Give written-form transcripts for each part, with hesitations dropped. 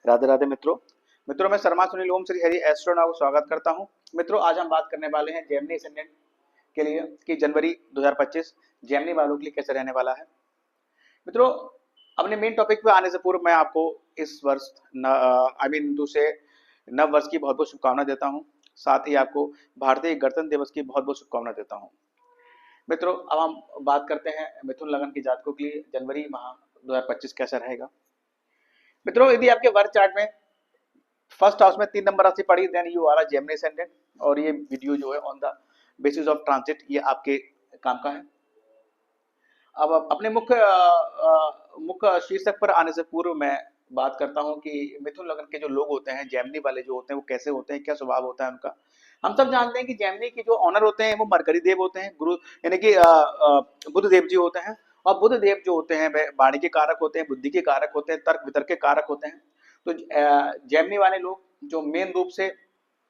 राधे राधे मित्रों। मैं शर्मा सुनील ओम श्री हरि एस्ट्रोनॉट को स्वागत करता हूं। मित्रों, आज हम बात करने वाले हैं जेमिनी असेंडेंट के लिए कि जनवरी 2025 जेमिनी वालों के लिए कैसे रहने वाला है। मित्रों, अपने मेन टॉपिक पे आने से पूर्व मैं आपको इस वर्ष दूसरे नव वर्ष की बहुत बहुत शुभकामना देता हूं। साथ ही आपको भारतीय गणतंत्र दिवस की बहुत बहुत शुभकामना देता हूं। मित्रों, अब हम बात करते हैं मिथुन लगन की जातकों के लिए जनवरी माह 2025 कैसा रहेगा। मित्रों, यदि आपके वर्क चार्ट में फर्स्ट हाउस में 3 नंबर राशि पड़ी, then you are a Gemini ascendant. और ये वीडियो जो है on the basis of transit, ये आपके काम का है। अब अपने मुख्य शीर्षक पर आने से पूर्व मैं बात करता हूं कि मिथुन लग्न के जो लोग होते हैं, जेमिनी वाले जो होते हैं, वो कैसे होते हैं, क्या स्वभाव होता है उनका। हम सब जानते हैं कि जेमिनी के जो ऑनर होते हैं वो मरकरी देव होते हैं, गुरु यानी कि बुध देव जी होते हैं। और बुध देव जो होते हैं वह वाणी के कारक होते हैं, बुद्धि के कारक होते हैं, तर्क वितर्क के कारक होते हैं। तो जेमिनी वाले लोग जो मेन रूप से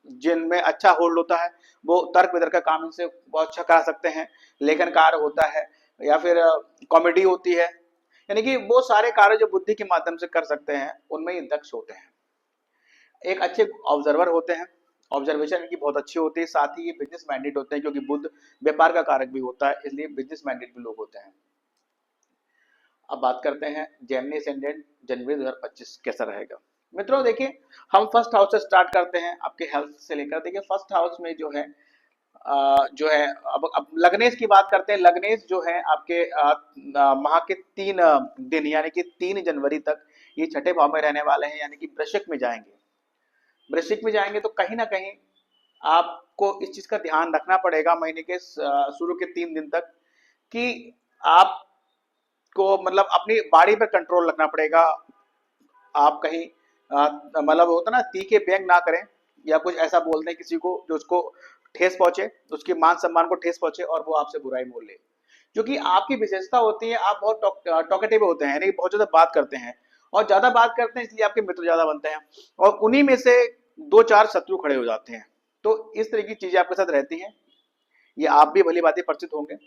जिनमें अच्छा होल्ड होता है, वो तर्क वितर्क का काम इनसे बहुत अच्छा करा सकते हैं। लेखन कार्य होता है या फिर कॉमेडी होती है, यानी कि वो सारे कार्य जो बुद्धि के माध्यम से कर सकते हैं उनमें ये दक्ष होते हैं। एक अच्छे ऑब्जर्वर होते हैं, ऑब्जर्वेशन इनकी बहुत अच्छी होती है। साथ ही ये बिजनेस माइंडेड होते हैं, क्योंकि बुध व्यापार का कारक भी होता है, इसलिए बिजनेस माइंडेड भी लोग होते हैं। अब बात करते हैं जेमिनी असेंडेंट जनवरी 2025 कैसा रहेगा। मित्रों देखिए, हम फर्स्ट हाउस से स्टार्ट करते हैं, आपके हेल्थ से लेकर। देखिए फर्स्ट हाउस में जो है अब लग्नेश की बात करते हैं। लग्नेश जो है आपके माह के 3 दिन यानी कि 3 जनवरी तक ये छठे भाव में रहने वाले हैं, यानी कि वृश्चिक में जाएंगे। वृश्चिक में जाएंगे तो कहीं ना कहीं आपको इस चीज का ध्यान रखना पड़ेगा महीने के शुरू के 3 दिन तक, कि आप को मतलब अपनी बॉडी पर कंट्रोल रखना पड़ेगा। आप कहीं मतलब होता ना, तीखे व्यंग ना करें या कुछ ऐसा बोल दें किसी को जो उसको ठेस पहुंचे, उसके मान सम्मान को ठेस पहुंचे और वो आपसे बुराई बोल ले। क्योंकि आपकी विशेषता होती है, आप बहुत टॉकेटिव होते हैं, यानी बहुत ज्यादा बात करते हैं, और ज्यादा बात करते हैं इसलिए आपके मित्र ज्यादा बनते हैं, और उन्हीं में से 2-4 शत्रु खड़े हो जाते हैं। तो इस तरह की चीजें आपके साथ रहती हैं, ये आप भी भली बातें परिचित होंगे।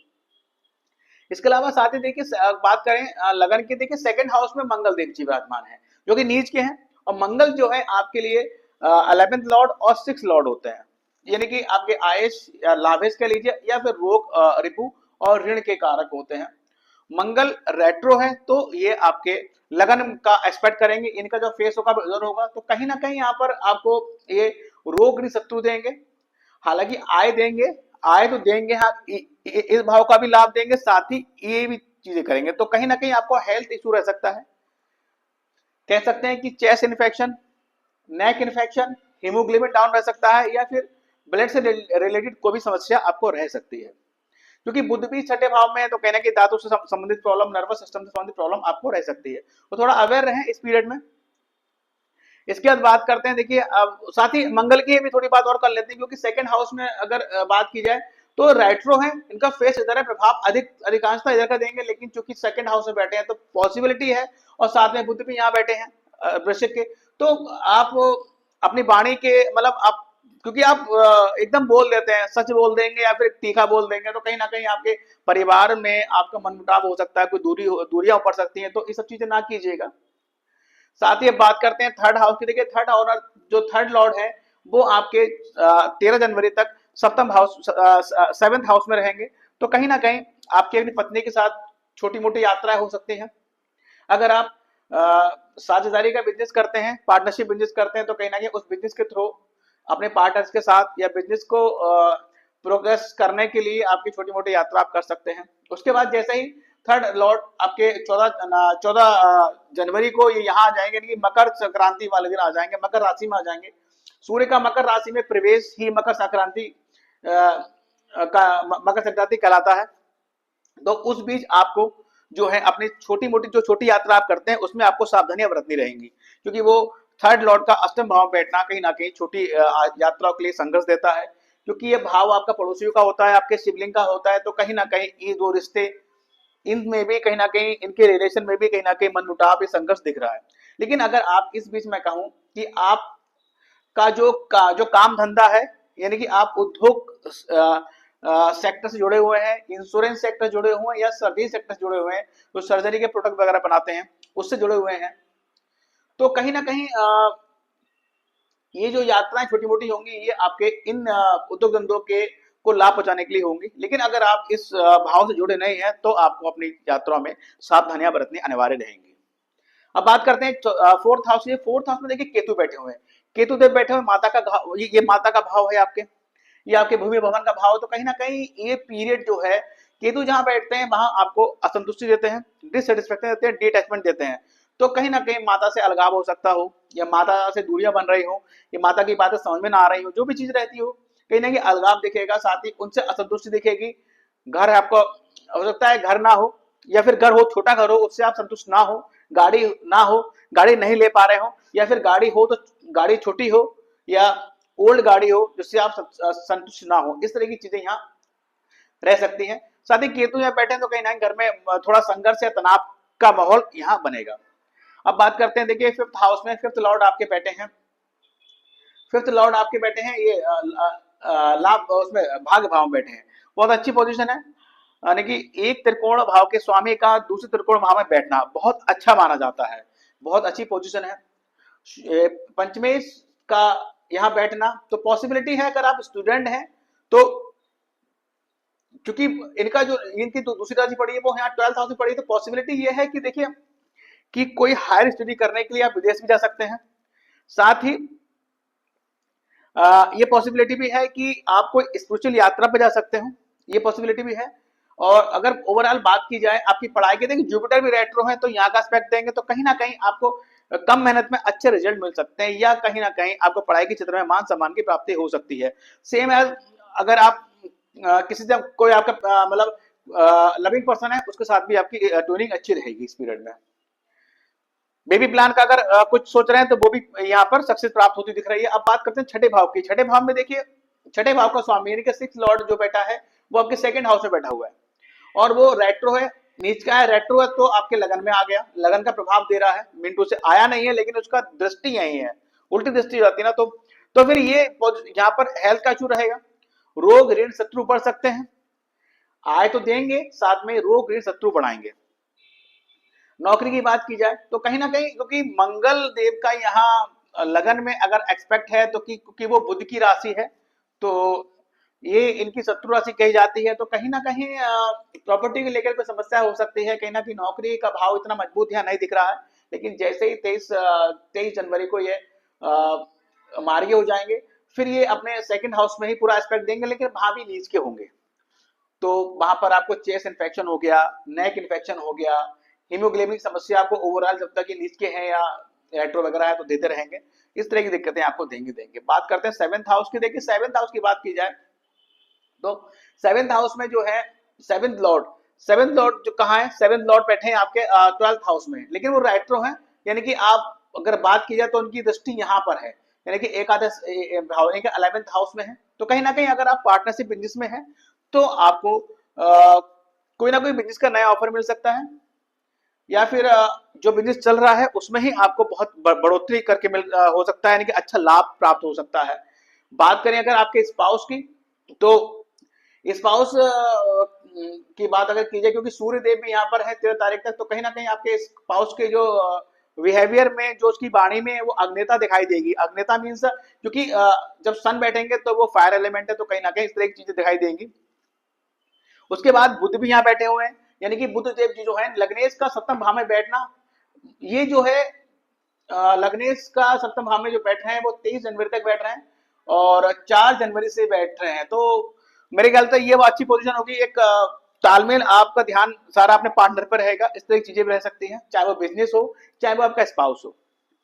इसके अलावा साथ ही देखिए बात करें लगन की, देखिए सेकंड हाउस में मंगल देव जी विराजमान है, जो कि नीच के हैं। और मंगल जो है आपके लिए 11th लॉर्ड और 6th लॉर्ड होते हैं, यानी कि आपके आयश या लाभेश कह लीजिए, या फिर रोग रिपु और ऋण के कारक होते हैं। मंगल रेट्रो है तो ये आपके लगन का एक्सपेक्ट करेंगे, इनका जो फेस होगा उधर होगा, तो कहीं ना कहीं यहाँ पर आपको ये रोग शत्रु देंगे। हालांकि आय देंगे, आय तो देंगे, हाँ इस भाव का भी लाभ देंगे, साथ ही ये भी चीजें करेंगे। तो कहीं ना कहीं आपको हेल्थ इशू रह सकता है। कह सकते हैं कि चेस्ट इन्फेक्शन, नेक इन्फेक्शन, हीमोग्लोबिन डाउन रह सकता है, या फिर ब्लड से रिलेटेड कोई भी समस्या आपको रह सकती है। क्योंकि बुध भी छठे भाव में है, तो कहना कि दांतों से संबंधित प्रॉब्लम, नर्वस सिस्टम से संबंधित प्रॉब्लम आपको रह सकती है। तो थोड़ा अवेयर रहें इस पीरियड में। इसके बाद बात करते हैं, देखिए अब साथ ही मंगल की भी थोड़ी बात और कर लेते हैं, क्योंकि सेकंड हाउस में अगर बात की जाए तो रेट्रो है, इनका फेस इधर है, प्रभाव अधिकांशता इधर का देंगे, लेकिन चूंकि सेकंड हाउस में बैठे हैं तो पॉसिबिलिटी है। और साथ में बुध भी यहाँ बैठे हैं वृश्चिक के, तो आप अपनी वाणी के मतलब आप, क्योंकि आप एकदम बोल देते हैं, सच बोल देंगे या फिर तीखा बोल देंगे, तो कहीं ना कहीं आपके परिवार में आपका मनमुटाव हो सकता है, कोई दूरियां पड़ सकती हैं, तो ये सब चीजें ना कीजिएगा। साथ ही अब बात करते हैं थर्ड हाउस की। देखिए थर्ड ऑनर जो थर्ड लॉर्ड है वो आपके 13 जनवरी तक सप्तम हाउस 7th हाउस में रहेंगे। तो कहीं ना कहीं आपकी अपनी पत्नी के साथ छोटी मोटी यात्राएं हो सकती हैं। अगर आप साझेदारी का बिजनेस करते हैं, पार्टनरशिप बिजनेस करते हैं, तो कहीं ना कहीं उस बिजनेस के थ्रू अपने पार्टनर्स के साथ या बिजनेस को प्रोग्रेस करने के लिए आपकी छोटी मोटी यात्रा आप कर सकते हैं। उसके बाद जैसे ही थर्ड लॉर्ड आपके 14 जनवरी को ये यहाँ आ जाएंगे, यानी कि मकर संक्रांति वाले दिन आ जाएंगे, मकर राशि में आ जाएंगे। सूर्य का मकर राशि में प्रवेश ही मकर संक्रांति कहलाता है। तो उस बीच आपको जो है अपनी छोटी मोटी जो छोटी यात्रा आप करते हैं उसमें आपको सावधानियां बरतनी रहेंगी, क्योंकि वो थर्ड लॉर्ड का अष्टम भाव बैठना कहीं ना कहीं छोटी यात्राओं के लिए संघर्ष देता है। क्योंकि ये भाव आपका पड़ोसियों का होता है, आपके सिबलिंग का होता है, तो कहीं ना कहीं ये दो रिश्ते, इनमें भी कहीं ना कहीं, इनके रिलेशन में भी कहीं ना कहीं मनमुटाव, संघर्ष दिख रहा है। लेकिन अगर आप इस बीच में कहूं कि आप जो काम धंधा है, यानी कि आप उद्योग सेक्टर से जुड़े हुए हैं, इंश्योरेंस सेक्टर जुड़े हुए हैं, या सर्विस सेक्टर से जुड़े हुए हैं, तो सर्जरी के प्रोडक्ट वगैरह बनाते हैं उससे जुड़े हुए हैं, तो कहीं ना कहीं ये जो यात्राएं छोटी मोटी होंगी ये आपके इन उद्योग धंधों के को लाभ पहुंचाने के लिए होंगी। लेकिन अगर आप इस भाव से जुड़े नहीं हैं तो आपको अपनी यात्रा में सावधानियां बरतनी अनिवार्य रहेंगी। अब बात करते हैं फोर्थ हाउस। ये फोर्थ हाउस में देखिए केतु बैठे हुए हैं, केतु देव बैठे हुए, माता का ये माता का भाव है आपके, ये आपके भूमि भवन का भाव। तो कहीं ना कहीं ये पीरियड जो है केतु जहां बैठते हैं वहां आपको असंतुष्टि देते हैं, डिससेटिस्फेक्शन देते हैं, डिटैचमेंट देते हैं। तो कहीं ना कहीं माता से अलगाव हो सकता हो, या माता से दूरियां बन रही हो, या माता की बातें समझ में ना आ रही हो, जो भी चीज रहती हो कहीं ना कहीं अलगाव दिखेगा, साथ ही उनसे असंतुष्टि दिखेगी। घर आपको हो सकता है घर ना हो, या फिर घर हो छोटा घर हो उससे आप संतुष्ट ना हो, गाड़ी ना हो, गाड़ी नहीं ले पा रहे हो, या फिर गाड़ी हो तो गाड़ी छोटी हो या ओल्ड गाड़ी हो जिससे आप संतुष्ट ना हो, इस तरह की चीजें यहाँ रह सकती हैं। साथ ही केतु यहाँ बैठे हैं तो कहीं ना कहीं घर में थोड़ा संघर्ष या तनाव का माहौल यहाँ बनेगा। अब बात करते हैं, देखिए फिफ्थ हाउस में फिफ्थ लॉर्ड आपके बैठे हैं, फिफ्थ लॉर्ड आपके बैठे हैं ये लाभ उसमें भाग्य भाव में बैठे हैं। बहुत अच्छी पोजीशन है, यानी कि एक त्रिकोण भाव के स्वामी का दूसरे त्रिकोण भाव में बैठना बहुत अच्छा माना जाता है, बहुत अच्छी पोजीशन है। पंचमेश का यहाँ बैठना तो पॉसिबिलिटी है, अगर आप स्टूडेंट हैं तो क्योंकि इनका जो इनकी तो दूसरी राशि पड़ी है वो यहाँ 12th हाउस में पड़ी है, तो पॉसिबिलिटी ये है कि देखिए कि कोई हायर स्टडी करने के लिए आप विदेश भी जा सकते हैं। साथ ही ये पॉसिबिलिटी भी है कि आप कोई स्पिरिचुअल यात्रा पे जा सकते हो, ये पॉसिबिलिटी भी है। और अगर ओवरऑल बात की जाए आपकी पढ़ाई के, देखिए जुपिटर भी रेट्रो है तो यहाँ का एस्पेक्ट देंगे तो कहीं ना कहीं आपको कम मेहनत में अच्छे रिजल्ट मिल सकते हैं, या कहीं ना कहीं आपको पढ़ाई के क्षेत्र में मान सम्मान की प्राप्ति हो सकती है। सेम एज अगर आप किसी से कोई आपका मतलब लविंग पर्सन है उसके साथ भी आपकी ट्यूनिंग अच्छी रहेगी इस पीरियड में। बेबी प्लान का अगर कुछ सोच रहे हैं तो वो भी यहाँ पर सक्सेस प्राप्त होती दिख रही है। अब बात करते हैं छठे भाव की। छठे भाव में देखिए छठे भाव का स्वामी यानी कि सिक्स लॉर्ड जो बैठा है वो आपके सेकंड हाउस में बैठा हुआ है, और वो रेट्रो है, नीच का है, रेट्रो है तो आपके लगन में आ गया, लगन का प्रभाव दे रहा है, मिंटू से आया नहीं है लेकिन उसका दृष्टि यही है, उल्टी दृष्टि हो जाती है ना, तो फिर ये यहाँ पर हेल्थ का इशू रहेगा, रोग ऋण शत्रु बढ़ सकते हैं, आय तो देंगे साथ में रोग ऋण शत्रु बढ़ाएंगे। नौकरी की बात की जाए तो कहीं ना कहीं क्योंकि मंगल देव का यहाँ लगन में अगर एक्सपेक्ट है तो क्योंकि वो बुध की राशि है तो ये इनकी शत्रु राशि कही जाती है, तो कहीं ना कहीं प्रॉपर्टी को लेकर कोई समस्या हो सकती है। कहीं ना कहीं नौकरी का भाव इतना मजबूत यहाँ नहीं दिख रहा है, लेकिन जैसे ही 23 जनवरी को ये मार्गी हो जाएंगे फिर ये अपने सेकंड हाउस में ही पूरा एस्पेक्ट देंगे, लेकिन वहां भी नीच के होंगे। तो वहां पर आपको चेस्ट इन्फेक्शन हो गया, नेक इन्फेक्शन हो गया, हीमोग्लोबिन की समस्या आपको ओवरऑल जब तक ये नीच के हैं या रेट्रो वगैरह है तो देते रहेंगे, इस तरह की दिक्कतें आपको देंगे। बात करते हैं सेवेंथ हाउस की। देखिए सेवेंथ हाउस की बात की जाए तो सेवेंथ हाउस में जो है सेवेंथ लॉर्ड जो कहाँ है, सेवेंथ लॉर्ड बैठे हैं आपके 12th हाउस में, लेकिन वो रेट्रो है, यानी कि आप अगर बात की जाए तो उनकी दृष्टि यहाँ पर है, यानी कि एकादश भाव यानी कि 11th हाउस में है। तो कहीं ना कहीं अगर आप पार्टनरशिप बिजनेस में है तो आपको कोई ना कोई बिजनेस का नया ऑफर मिल सकता है, या फिर जो बिजनेस चल रहा है उसमें ही आपको बहुत बढ़ोतरी करके हो सकता है, यानी कि अच्छा लाभ प्राप्त हो सकता है। बात करें अगर आपके स्पाउस की तो स्पाउस की बात अगर की जाए क्योंकि सूर्य देव भी यहाँ पर है 13 तारीख तक, तो कहीं ना कहीं आपके स्पाउस के जो बिहेवियर में जो उसकी वाणी में वो अग्निता दिखाई देगी। अग्निता मीन्स क्योंकि जब सन बैठेंगे तो वो फायर एलिमेंट है, तो कहीं ना कहीं इस तरह की चीजें दिखाई देंगी। उसके बाद बुध भी यहाँ बैठे हुए हैं, यानी कि बुध देव जी जो है लग्नेश का सप्तम भाव में बैठना, ये जो है लग्नेश का सप्तम भाव में जो बैठ रहे हैं वो 23 जनवरी तक बैठ रहे हैं और 4 जनवरी से बैठ रहे हैं। तो मेरे ख्याल से ये अच्छी पोजीशन होगी, एक तालमेल, आपका ध्यान सारा अपने पार्टनर पर रहेगा, इस तरह की चीजें भी रह सकती हैं, चाहे वो बिजनेस हो चाहे वो आपका स्पाउस हो,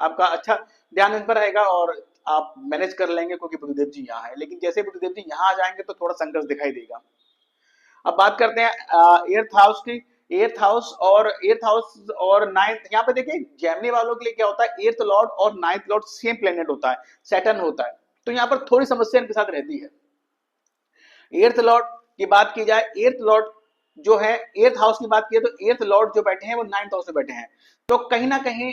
आपका अच्छा ध्यान इन पर रहेगा और आप मैनेज कर लेंगे क्योंकि बुधदेव जी यहाँ है। लेकिन जैसे बुधदेव जी यहाँ आ जाएंगे तो थोड़ा संघर्ष दिखाई देगा। अब बात करते हैं एर्थ हाउस की। एर्थ हाउस और नाइन्थ, यहाँ पे देखिए जेमिनी वालों के लिए क्या होता है, एर्थ लॉर्ड और नाइन्थ लॉर्ड सेम प्लेनेट होता है, सैटर्न होता है, तो यहाँ पर थोड़ी समस्या इनके साथ रहती है। एर्थ लॉर्ड की बात की जाए, एर्थ लॉर्ड जो है एर्थ हाउस की बात की तो एर्थ लॉर्ड जो बैठे हैं वो नाइन्थ हाउस में बैठे हैं, तो कहीं ना कहीं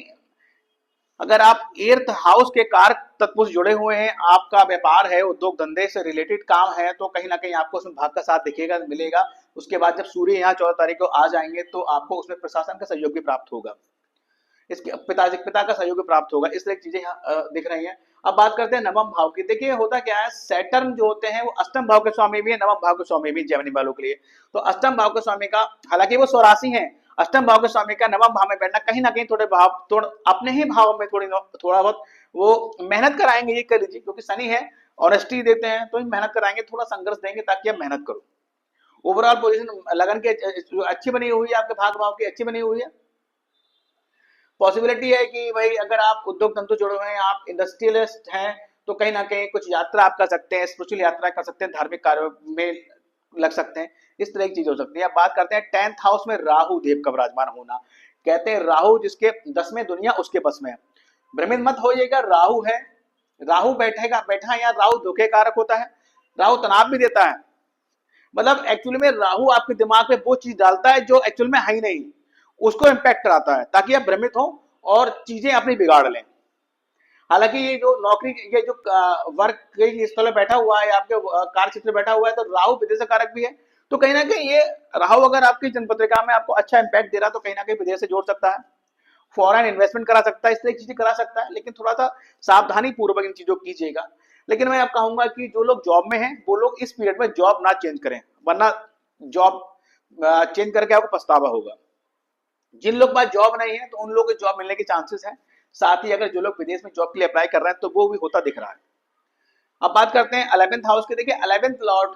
अगर आप एर्थ हाउस के कारक तत्व से जुड़े हुए हैं, आपका व्यापार है, उद्योग धंधे से रिलेटेड काम है, तो कहीं ना कहीं आपको उसमें भाग का साथ दिखेगा, मिलेगा। उसके बाद जब सूर्य यहाँ 14 तारीख को आ जाएंगे तो आपको उसमें प्रशासन का सहयोग भी प्राप्त होगा। इसके पिता का सहयोग प्राप्त होगा। इस तरह की चीजें यहाँ दिख रही हैं। अब बात करते हैं नवम भाव की। देखिए होता क्या है, सैटर्न जो होते हैं वो अष्टम भाव के स्वामी भी है, नवम भाव के स्वामी भी जेमिनी वालों के लिए। तो अष्टम भाव के स्वामी का, हालांकि वो स्वराशि है, अष्टम भाव के स्वामी का नवम भाव में बैठना कहीं ना कहीं थोड़े अपने ही भाव में थोड़ा बहुत वो मेहनत कराएंगे, ये कर लीजिए, क्योंकि शनि है, ऑनेस्टी देते हैं, तो मेहनत कराएंगे, थोड़ा संघर्ष देंगे ताकि आप मेहनत करो। ओवरऑल पोजीशन लगन के अच्छी बनी हुई है, आपके भाग भाव की अच्छी बनी हुई है। पॉसिबिलिटी है कि भाई अगर आप उद्योग धंधों जुड़े हुए हैं, आप इंडस्ट्रियलिस्ट हैं, तो कहीं ना कहीं कुछ यात्रा आप कर सकते हैं, स्पिरिचुअल यात्रा कर सकते हैं, धार्मिक कार्यों में लग सकते हैं, इस तरह की चीज हो सकती है। अब बात करते हैं 10th हाउस में राहु देव का विराजमान होना। कहते हैं राहु जिसके 10वें दुनिया उसके बस में है। भ्रमित मत होइएगा, राहु है, राहु बैठा यहाँ, राहु धोखे कारक होता है, राहु तनाव भी देता है। मतलब एक्चुअली में राहु आपके दिमाग में वो चीज डालता है जो एक्चुअल में है ही नहीं, उसको इम्पैक्ट कराता है ताकि आप भ्रमित हो और चीजें अपनी बिगाड़ लें। हालांकि ये जो नौकरी, ये जो वर्क के स्थल में बैठा हुआ है, आपके कार्य क्षेत्र में बैठा हुआ है, तो राहु विदेश कारक भी है। तो कहीं ना कहीं ये राहु अगर आपकी जन्मपत्रिका में आपको अच्छा इंपैक्ट दे रहा है, तो कहीं ना कहीं विदेश से जोड़ सकता है, फॉरेन इन्वेस्टमेंट करा सकता है, इस तरह की चीजें करा सकता है, लेकिन थोड़ा सा सावधानी पूर्वक इन चीजों को कीजिएगा। लेकिन मैं आप कहूंगा कि जो लोग जॉब में हैं वो लोग इस पीरियड में जॉब ना चेंज करें, वरना जॉब चेंज करके आपको पछतावा होगा। जिन लोग के पास जॉब नहीं है तो उन लोगों को जॉब मिलने के चांसेस हैं। साथ ही अगर जो लोग विदेश में जॉब के लिए अप्लाई कर रहे हैं तो वो भी होता दिख रहा है। अब बात करते हैं 11th हाउस की। देखिए 11th लॉर्ड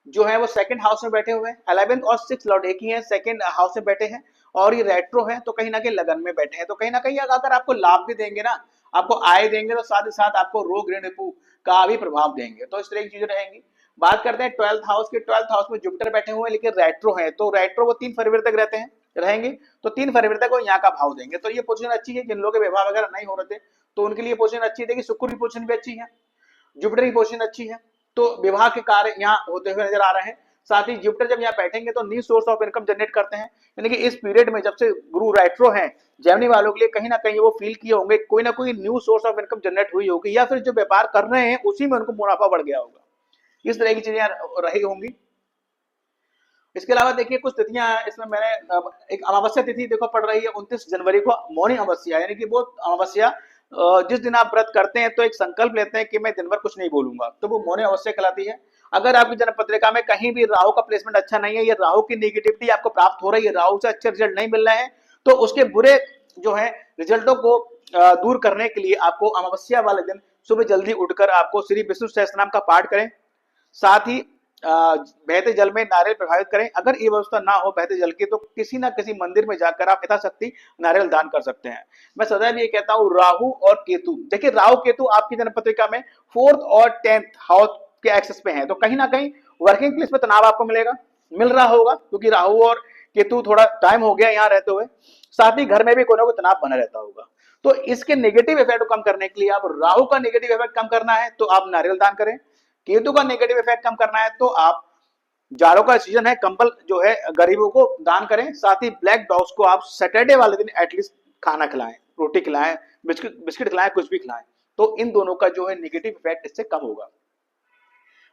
जो है वो सेकंड हाउस में बैठे हुए हैं, 11th और 6th लॉर्ड एक ही है, सेकंड हाउस में बैठे हैं, और ये रेट्रो है, तो कहीं ना कहीं लगन में बैठे हैं। तो कहीं ना कहीं अगर आपको लाभ भी देंगे ना, आपको आय देंगे, तो साथ ही साथ आपको रोग ऋण रिपु का भी प्रभाव देंगे। तो इस तरह की चीजें रहेंगी। बात करते हैं 12th हाउस की। 12th हाउस में जुपिटर बैठे हुए हैं, लेकिन रेट्रो है, तो रेट्रो वो 3 फरवरी तक रहते हैं, रहेंगे, तो 3 फरवरी तक वो यहाँ का भाव देंगे। तो ये पोजीशन अच्छी है, जिन लोगों के विवाह वगैरह नहीं हो रहे थे तो उनके लिए पोजीशन अच्छी है। देखिए शुक्र की पोजीशन भी अच्छी है, जुपिटर की पोजीशन अच्छी है, तो विवाह के कार्य यहाँ होते हुए नजर आ रहे हैं। साथ ही जुपिटर जब यहाँ बैठेंगे तो new source of income generate करते हैं, यानी कि इस पीरियड में जब से गुरु रेट्रो हैं, जेमिनी वालों के लिए कहीं ना कहीं वो फील किए होंगे कोई ना कोई new source of income generate हुई होगी, या फिर जो व्यापार कर रहे हैं उसी में उनको मुनाफा बढ़ गया होगा। इस तरह की चीजें रही होंगी। इसके अलावा देखिए कुछ तिथियां हैं, इसमें मैंने एक अमावस्या तिथि देखो पड़ रही है 29 जनवरी को, मौनी अमावस्या, यानी कि वो अमावस्या जिस दिन आप व्रत करते हैं तो एक संकल्प लेते हैं कि मैं दिन भर कुछ नहीं बोलूंगा, तो वो मौनी अमावस्या कहलाती है। अगर आपकी जन्म पत्रिका में कहीं भी राहु का प्लेसमेंट अच्छा नहीं है, या राहु की नेगेटिविटी आपको प्राप्त हो रही है, राहु से अच्छे रिजल्ट नहीं मिल रहे हैं, तो उसके बुरे जो है रिजल्टों को दूर करने के लिए आपको अमावस्या वाले दिन सुबह जल्दी उठकर आपको श्री विष्णु सहस्त्रनाम का पाठ करें। साथ ही बहते जल में नारियल प्रभावित करें। अगर ये व्यवस्था ना हो बहते जल की, तो किसी ना किसी मंदिर में जाकर आप यथाशक्ति नारियल दान कर सकते हैं। मैं सदैव ये कहता हूँ राहु और केतु, देखिए राहु केतु आपकी जन्म पत्रिका में 4th और 10th हाउस के एक्सेस पे हैं, तो कहीं ना कहीं वर्किंग प्लेस में तनाव आपको मिल रहा होगा, क्योंकि राहु और केतु थोड़ा टाइम हो गया यहाँ रहते हुए। साथ ही घर में भी कोई ना कोई तनाव बना रहता होगा। तो इसके नेगेटिव इफेक्ट को कम करने के लिए, आप राहु का नेगेटिव इफेक्ट कम करना है तो आप नारियल दान करें, केतु का नेगेटिव इफेक्ट कम करना है तो आप, जाड़ों का सीजन है, कंबल जो है गरीबों को दान करें। साथ ही ब्लैक डॉग्स को आप सैटरडे वाले दिन एटलीस्ट खाना खिलाएं, रोटी खिलाएं, बिस्किट खिलाएं, कुछ भी खिलाएं, तो इन दोनों का जो है नेगेटिव इफेक्ट इससे कम होगा।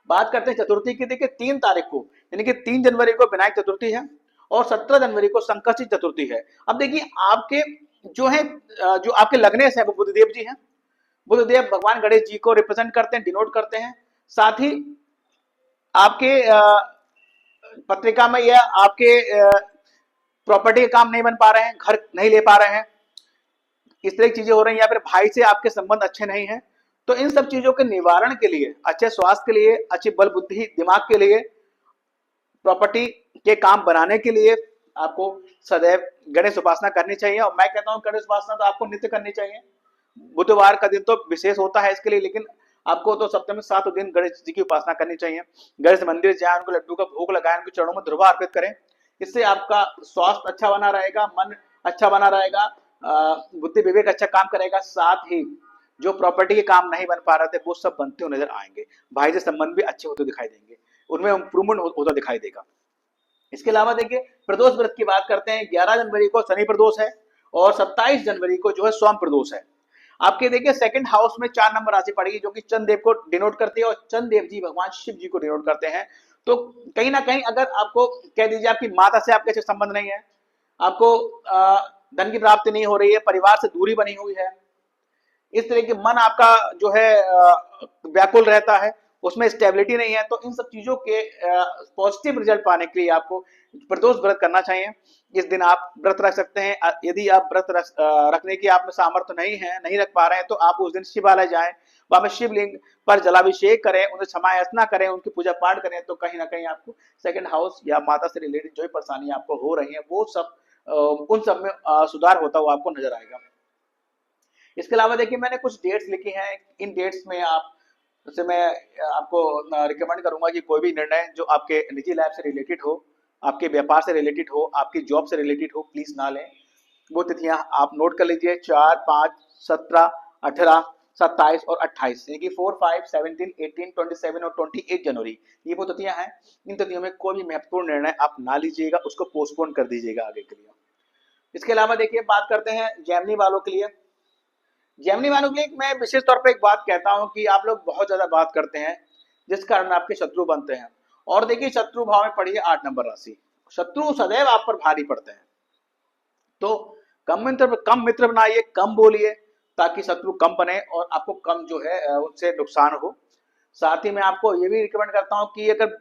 बात करते हैं चतुर्थी की। देखिए 3 तारीख को, यानी कि 3 जनवरी को विनायक चतुर्थी है, और 17 जनवरी को संकष्टी चतुर्थी है। अब देखिए आपके जो है, जो आपके लग्नेश है वो बुधदेव जी हैं। बुधदेव भगवान गणेश जी को रिप्रेजेंट करते हैं, डिनोट करते हैं। साथ ही आपके पत्रिका में या आपके प्रॉपर्टी के काम नहीं बन पा रहे हैं, घर नहीं ले पा रहे हैं, इस तरह की चीजें हो रही हैं, या फिर भाई से आपके संबंध अच्छे नहीं हैं, तो इन सब चीजों के निवारण के लिए, अच्छे स्वास्थ्य के लिए, अच्छी बल बुद्धि दिमाग के लिए, प्रॉपर्टी के काम बनाने के लिए आपको सदैव गणेश उपासना करनी चाहिए। और मैं कहता हूं गणेश उपासना तो आपको नित्य करनी चाहिए। बुधवार का दिन तो विशेष होता है इसके लिए, लेकिन आपको तो सप्ताह में 7 दिन गणेश जी की उपासना करनी चाहिए। गणेश मंदिर जाए, उनको लड्डू का भोग लगाए, उनके चरणों में दुर्वा अर्पित करें। इससे आपका स्वास्थ्य अच्छा बना रहेगा, मन अच्छा बना रहेगा, बुद्धि विवेक अच्छा काम करेगा। साथ ही जो प्रॉपर्टी के काम नहीं बन पा रहे थे वो सब बनते हुए नजर आएंगे। भाई से संबंध भी अच्छे होते दिखाई देंगे, उनमें इंप्रूवमेंट होता दिखाई देगा। इसके अलावा देखिए प्रदोष व्रत की बात करते हैं। 11 जनवरी को शनि प्रदोष है, और 27 जनवरी को जो है सोम प्रदोष है। आपके देखिए सेकंड हाउस में 4 नंबर राशि पड़ेगी, जो कि चंद्र देव को डिनोट करती है, और चंद्र देव जी भगवान शिव जी को डिनोट करते हैं। तो कहीं ना कहीं अगर आपको कह दीजिए आपकी माता से आपके अच्छे संबंध नहीं है, आपको धन की प्राप्ति नहीं हो रही है, परिवार से दूरी बनी हुई है, इस तरह के मन आपका जो है व्याकुल रहता है, उसमें स्टेबिलिटी नहीं है, तो इन सब चीजों के पॉजिटिव रिजल्ट पाने के लिए आपको प्रदोष व्रत करना चाहिए। इस दिन आप व्रत रख सकते हैं। यदि आप व्रत रखने की आप में सामर्थ्य नहीं है, नहीं रख पा रहे हैं, तो आप उस दिन शिवालय जाएं, वहां में शिवलिंग पर जलाभिषेक करें, उन्हें क्षमा याचना करें, उनकी पूजा पाठ करें, तो कहीं ना कहीं आपको सेकंड हाउस या माता से रिलेटेड जो भी परेशानी आपको हो रही है वो सब उन सब में सुधार होता हुआ आपको नजर आएगा। इसके अलावा देखिए मैंने कुछ डेट्स लिखी हैं, इन डेट्स में आप जैसे मैं आपको रिकमेंड करूंगा कि कोई भी निर्णय जो आपके निजी लाइफ से रिलेटेड हो, आपके व्यापार से रिलेटेड हो, आपकी जॉब से रिलेटेड हो, प्लीज ना लें। वो तिथियां आप नोट कर लीजिए, 4, 5, 17, 18, 27 और 28, यानी कि 4, 5, 17, 18, 27 और 28 जनवरी, ये वो तिथियां हैं। इन तिथियों में कोई भी महत्वपूर्ण निर्णय आप ना लीजिएगा, उसको पोस्टपोन कर दीजिएगा आगे के लिए। इसके अलावा देखिए बात करते हैं जेमिनी वालों के लिए। जेमिनी वालों के लिए मैं विशेष तौर पर एक बात कहता हूं कि आप लोग बहुत ज्यादा बात करते हैं, जिस कारण आपके शत्रु बनते हैं। और देखिए शत्रु भाव में पड़ी है 8 नंबर राशि, शत्रु सदैव आप पर भारी पड़ते हैं, तो कम मित्र बनाइए, कम बोलिए, ताकि शत्रु कम बने और आपको कम जो है उनसे नुकसान हो। साथ ही मैं आपको ये भी रिकमेंड करता हूं कि अगर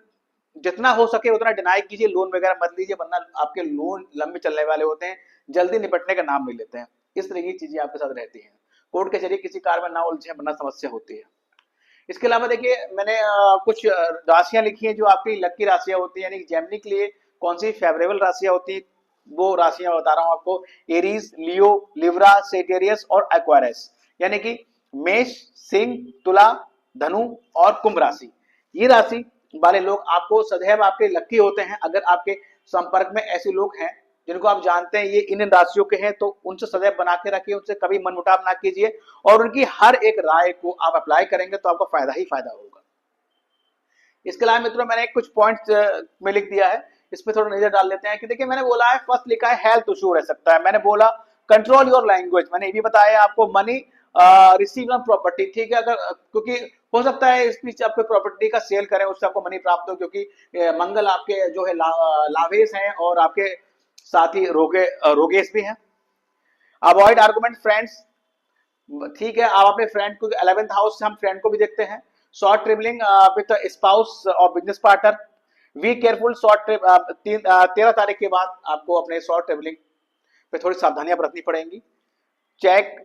जितना हो सके उतना डिनाई कीजिए, लोन वगैरह मत लीजिए, वरना आपके लोन लंबे चलने वाले होते हैं, जल्दी निपटने का नाम नहीं लेते हैं। इस तरह की चीजें आपके साथ रहती हैं। कोर्ट के जरिए किसी कार्य में ना उलझे, वरना समस्या होती है। इसके अलावा देखिए मैंने कुछ राशियां लिखी हैं जो आपकी लकी राशियां होती है, यानी जेमिनी के लिए कौन सी फेवरेबल राशियां होती है, वो राशियां बता रहा हूं आपको। एरीज, लियो, लिब्रा, सेटेरियस और एक्वारियस, यानी कि मेष, सिंह, तुला, धनु और कुंभ राशि। ये राशि वाले लोग आपको सदैव आपके लकी होते हैं। अगर आपके संपर्क में ऐसे लोग हैं जिनको आप जानते हैं ये इन राशियों के हैं, तो उनसे सदैव बना के रखिए, उनसे कभी मनमुटाव ना कीजिए, और उनकी हर एक राय को आप अप्लाई करेंगे तो आपको फायदा ही फायदा होगा। इसके अलावा मित्रों मैंने कुछ पॉइंट्स में लिख दिया है, इसमें थोड़ा नजर डाल लेते हैं कि देखिए मैंने बोला है फर्स्ट लिखा है हेल्थ इशू रह सकता है, मैंने बोला कंट्रोल योर लैंग्वेज, मैंने ये भी बताया आपको मनी रिसीव ऑन प्रॉपर्टी, ठीक है, अगर क्योंकि हो सकता है इस बीच आपको प्रॉपर्टी का सेल करें, उससे आपको मनी प्राप्त हो, क्योंकि मंगल आपके जो है लावेश हैं और आपके साथ ही रोगेश भी हैं। अवॉइड आर्गुमेंट फ्रेंड्स, ठीक है, आप अपने फ्रेंड को 11th हाउस से हम फ्रेंड को भी देखते हैं। शॉर्ट ट्रेवलिंग विद स्पाउस और business partner, be careful short trip, 13 तारीख के बाद आपको अपने शॉर्ट ट्रेवलिंग पे थोड़ी सावधानियां बरतनी पड़ेंगी। चेक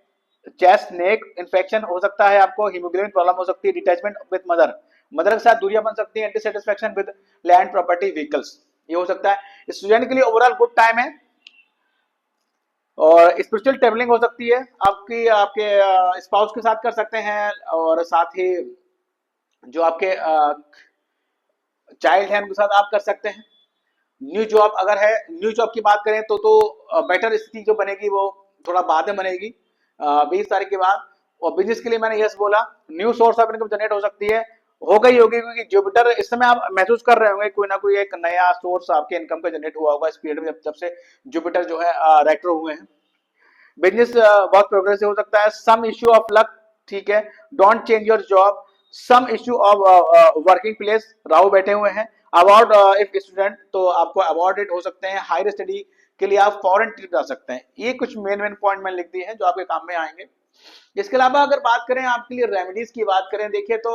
चेस्ट नेक इन्फेक्शन हो सकता है, आपको हीमोग्लोबिन प्रॉब्लम हो सकती है, डिटैचमेंट विद मदर, मदर के साथ दूरियां बन सकती है, एंटीसेटिस्फैक्शन विद लैंड प्रॉपर्टी व्हीकल्स, ये हो सकता है। स्टूडेंट के लिए ओवरऑल गुड टाइम है। और स्पिरिचुअल ट्रेवलिंग हो सकती है, आपकी आपके स्पाउस के साथ कर सकते हैं, और साथ ही जो आपके चाइल्ड है उनके साथ आप कर सकते हैं। न्यू जॉब अगर है, न्यू जॉब की बात करें तो बेटर स्थिति जो बनेगी वो थोड़ा बाद में बनेगी 20 तारीख के बाद। और बिजनेस के लिए मैंने यस बोला, new source of income generate हो सकती है, हो गई होगी, क्योंकि जुपिटर इस समय आप महसूस कर रहे होंगे कोई ना कोई एक नया सोर्स आपके इनकम का जनरेट हुआ होगा इस पीरियड में, जब से जुपिटर जो है रेट्रो हुए हैं। बिजनेस बहुत प्रोग्रेसिव हो सकता है। सम इश्यू ऑफ लक, ठीक है, don't change your job. Some issue of working place, Rahu बैठे हुए हैं। अवार्ड इफ स्टूडेंट, तो आपको अवार्डेड हो सकते हैं। हायर स्टडी के लिए आप फॉरेन ट्रिप जा सकते हैं। ये कुछ मेन पॉइंट मैंने लिख दिए हैं जो आपके काम में आएंगे। इसके अलावा अगर बात करें आपके लिए रेमेडीज की बात करें, देखिए तो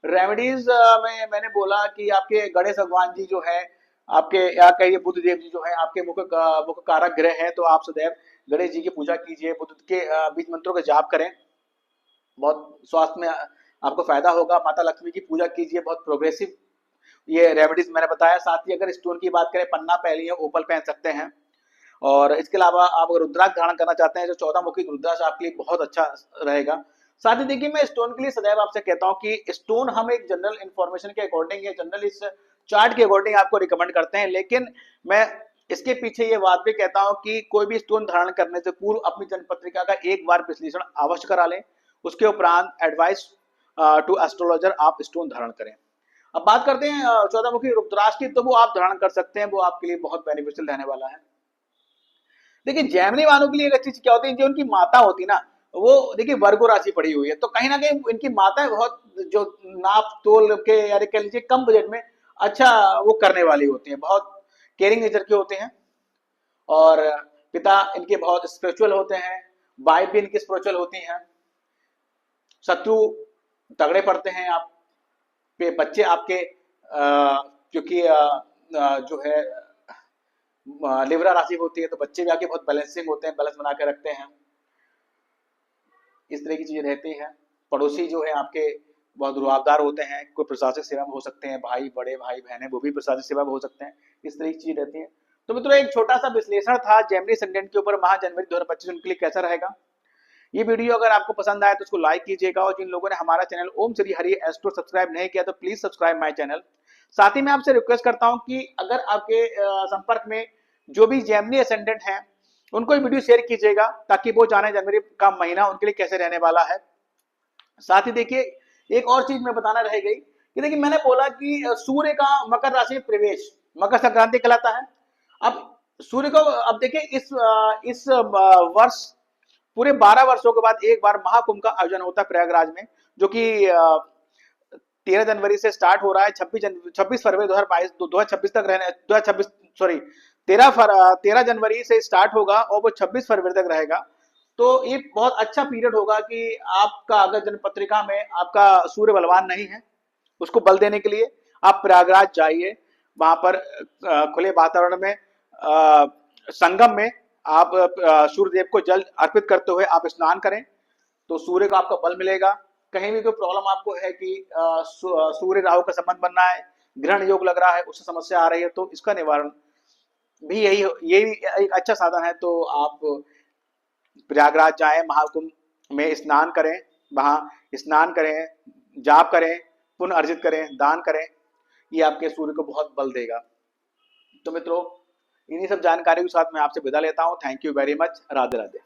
रेमेडीज में मैंने बोला कि आपके गणेश भगवान जी जो है, आपके या कहिए बुद्ध देव जी जो है आपके मुख्य कारक ग्रह है, तो आप सदैव गणेश जी की पूजा कीजिए, बुद्ध के बीज मंत्रों का जाप करें, बहुत स्वास्थ्य में आपको फायदा होगा। माता लक्ष्मी की पूजा कीजिए, बहुत प्रोग्रेसिव ये रेमेडीज मैंने बताया। साथ ही अगर स्टोन की बात करें, पन्ना पहली ओपल पहन सकते हैं। और इसके अलावा आप अगर रुद्राक्ष धारण करना चाहते हैं, जो 14 मुखी रुद्राक्ष आपके लिए बहुत अच्छा रहेगा। साथ ही देखिए मैं स्टोन के लिए सदैव आपसे कहता हूं कि स्टोन हम एक जनरल इंफॉर्मेशन के अकॉर्डिंग या जनरल इस चार्ट के अकॉर्डिंग आपको रिकमेंड करते हैं, लेकिन मैं इसके पीछे ये बात भी कहता हूं कि कोई भी स्टोन धारण करने से पूर्व अपनी जन्मपत्रिका का एक बार विश्लेषण अवश्य करा लें, उसके उपरांत एडवाइस टू एस्ट्रोलॉजर आप स्टोन धारण करें। अब बात करते हैं 14 मुखी रुद्राक्ष की, तो वो आप धारण कर सकते हैं, वो आपके लिए बहुत बेनिफिशियल रहने वाला है। देखिए जेमिनी वालों के लिए एक अच्छी चीज क्या होती है, जो उनकी माता होती है ना, वो देखिए वर्गो राशि पड़ी हुई है, तो कहीं ना कहीं इनकी माताएं बहुत जो नाप तोल के यानी कह लीजिए कम बजट में अच्छा वो करने वाली होती हैं, बहुत केयरिंग नेचर की होते हैं। और पिता इनके बहुत स्पिरिचुअल होते हैं, वाइफ भी इनकी स्पिरिचुअल होती हैं, शत्रु तगड़े पड़ते हैं आप पे, बच्चे आपके क्योंकि जो है लिब्रा राशि होती है तो बच्चे भी आपके बहुत बैलेंसिंग होते हैं, बैलेंस बना के रखते हैं, इस तरह की चीजें रहती हैं। पड़ोसी जो है आपके बहुत रुआबदार होते हैं, कोई प्रशासनिक सेवा में हो सकते हैं, भाई बड़े भाई बहन है वो भी प्रशासनिक सेवा में हो सकते हैं, इस तरह की चीज रहती है। तो मित्रों एक छोटा सा विश्लेषण था जेमिनी एसेंडेंट के ऊपर, माह जनवरी 2025 उनके लिए कैसा रहेगा। ये वीडियो अगर आपको पसंद आए तो उसको लाइक कीजिएगा, और जिन लोगों ने हमारा चैनल ओम श्री हरि एस्ट्रो सब्सक्राइब नहीं किया तो प्लीज सब्सक्राइब माय चैनल। साथ ही मैं आपसे रिक्वेस्ट करता हूं कि अगर आपके संपर्क में जो भी जेमिनी एसेंडेंट हैं उनको ये वीडियो शेयर कीजिएगा, ताकि वो जाने जनवरी का महीना उनके लिए कैसे रहने वाला है। साथ ही देखिए एक और चीज मैं बताना रह गई कि देखिए मैंने बोला कि सूर्य का मकर राशि में प्रवेश मकर संक्रांति कहलाता है। अब सूर्य को अब देखिए इस वर्ष पूरे 12 वर्षों के बाद एक बार महाकुंभ का आयोजन होता है प्रयागराज में, जो कि 13 जनवरी से स्टार्ट हो रहा है, 26 फरवरी 2026 तक रहने 2026 सॉरी 13 जनवरी से स्टार्ट होगा और वो 26 फरवरी तक रहेगा। तो ये बहुत अच्छा पीरियड होगा कि आपका अगर जन्म पत्रिका में आपका सूर्य बलवान नहीं है, उसको बल देने के लिए आप प्रयागराज जाइए, वहां पर खुले वातावरण में संगम में आप सूर्य देव को जल अर्पित करते हुए आप स्नान करें, तो सूर्य का आपका बल मिलेगा। कहीं भी कोई प्रॉब्लम आपको है कि सूर्य राहु का संबंध बन रहा है, ग्रहण योग लग रहा है, उससे समस्या आ रही है, तो इसका निवारण भी यही एक अच्छा साधन है। तो आप प्रयागराज जाएं, महाकुंभ में स्नान करें, वहां स्नान करें, जाप करें, पुण्य अर्जित करें, दान करें, ये आपके सूर्य को बहुत बल देगा। तो मित्रों इन्हीं सब जानकारी के साथ मैं आपसे विदा लेता हूं। Thank you very much. Radhe Radhe.